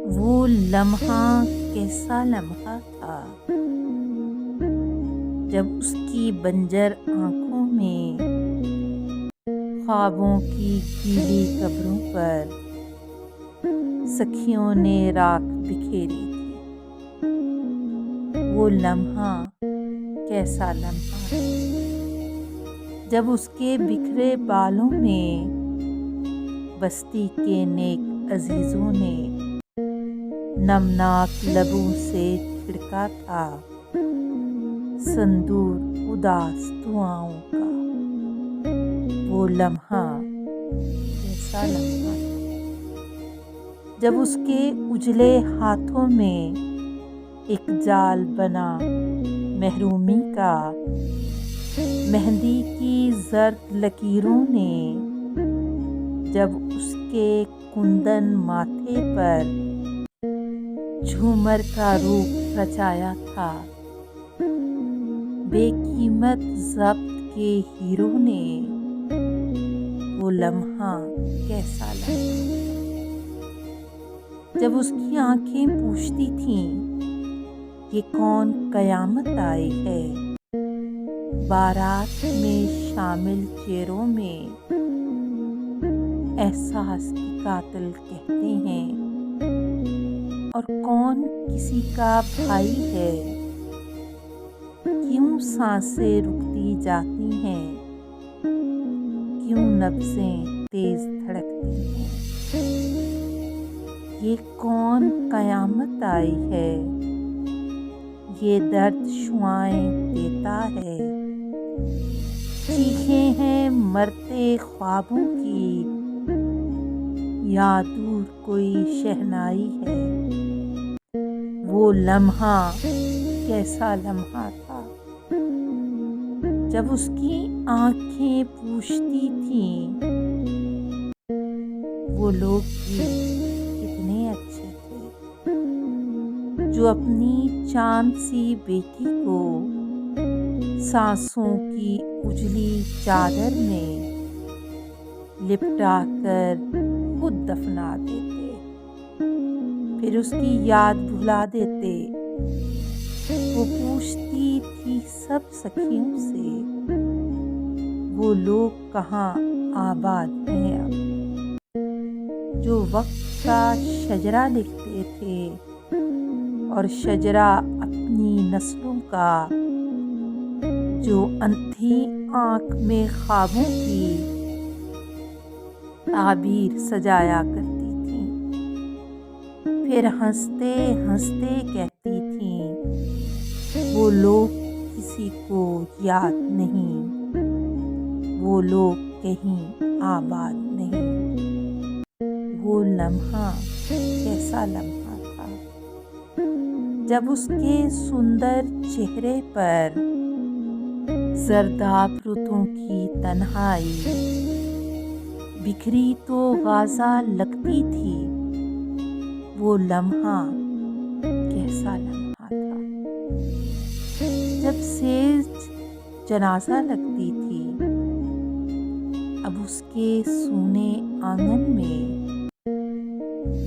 وہ لمحہ کیسا لمحہ تھا جب اس کی بنجر آنکھوں میں خوابوں کی گیلی قبروں پر سکھیوں نے راکھ بکھیری تھی۔ وہ لمحہ کیسا لمحہ تھا جب اس کے بکھرے بالوں میں بستی کے نیک عزیزوں نے نمناک لبوں سے چھڑکا تھا سندور اداس دعاؤں کا۔ وہ لمحہ کیسا لمحہ تھا جب اس کے اجلے ہاتھوں میں ایک جال بنا محرومی کا، مہندی کی زرد لکیروں نے جب اس کے کندن ماتھے پر جھومر کا روپ رچایا تھا، بے قیمت ضبط کے ہیرو نے۔ وہ لمحہ کیسا لمحہ جب اس کی آنکھیں پوچھتی تھیں یہ کون قیامت آئی ہے، بارات میں شامل چہروں میں احساس کے قاتل کہتے ہیں، اور کون کسی کا بھائی ہے، کیوں سانسیں رکتی جاتی ہیں، کیوں نبضیں تیز دھڑکتی ہیں۔ یہ کون قیامت آئی ہے، یہ درد شعائیں دیتا ہے، چیخیں ہیں مرتے خوابوں کی، یا دور کوئی شہنائی ہے۔ وہ لمحہ کیسا لمحہ تھا جب اس کی آنکھیں پوچھتی تھیں وہ لوگ بھی کتنے اچھے تھے جو اپنی چاند سی بیٹی کو سانسوں کی اجلی چادر میں لپٹا کر خود دفنا دیتے، پھر اس کی یاد بھلا دیتے۔ وہ پوچھتی تھی سب سکھیوں سے وہ لوگ کہاں آباد ہیں اب، جو وقت کا شجرہ لکھتے تھے اور شجرہ اپنی نسلوں کا، جو اندھی آنکھ میں خوابوں کی تعبیر سجایا کرتی تھیں، پھر ہنستے ہنستے کہتی تھیں وہ لوگ کسی کو یاد نہیں، وہ لوگ کہیں آباد نہیں۔ وہ لمحہ کیسا لمحہ تھا جب اس کے سندر چہرے پر زرداب رتوں کی تنہائی بکھری تو غازہ لگتی تھی۔ وہ لمحہ کیسا لمحہ تھا جب سیج جنازہ لگتی تھی، اب اس کے سونے آنگن میں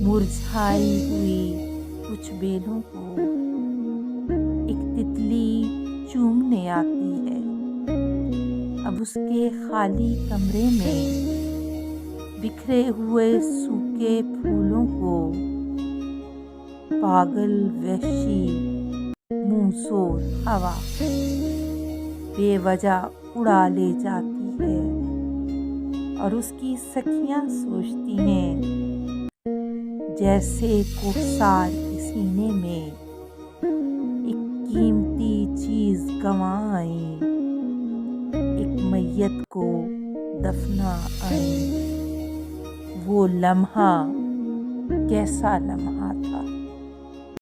مرجھائی ہوئی کچھ بیلوں کو ایک تتلی چومنے آتی ہے۔ اب اس کے خالی کمرے میں بکھرے ہوئے سوکھے پھولوں کو پاگل وحشی منہ زور ہوا بے وجہ اڑا لے جاتی ہے، اور اس کی سکھیاں سوچتی ہیں جیسے کوہسار کے سینے میں ایک قیمتی چیز گنوا آئیں، ایک میت کو دفنا آئیں۔ وہ لمحہ کیسا لمحہ تھا۔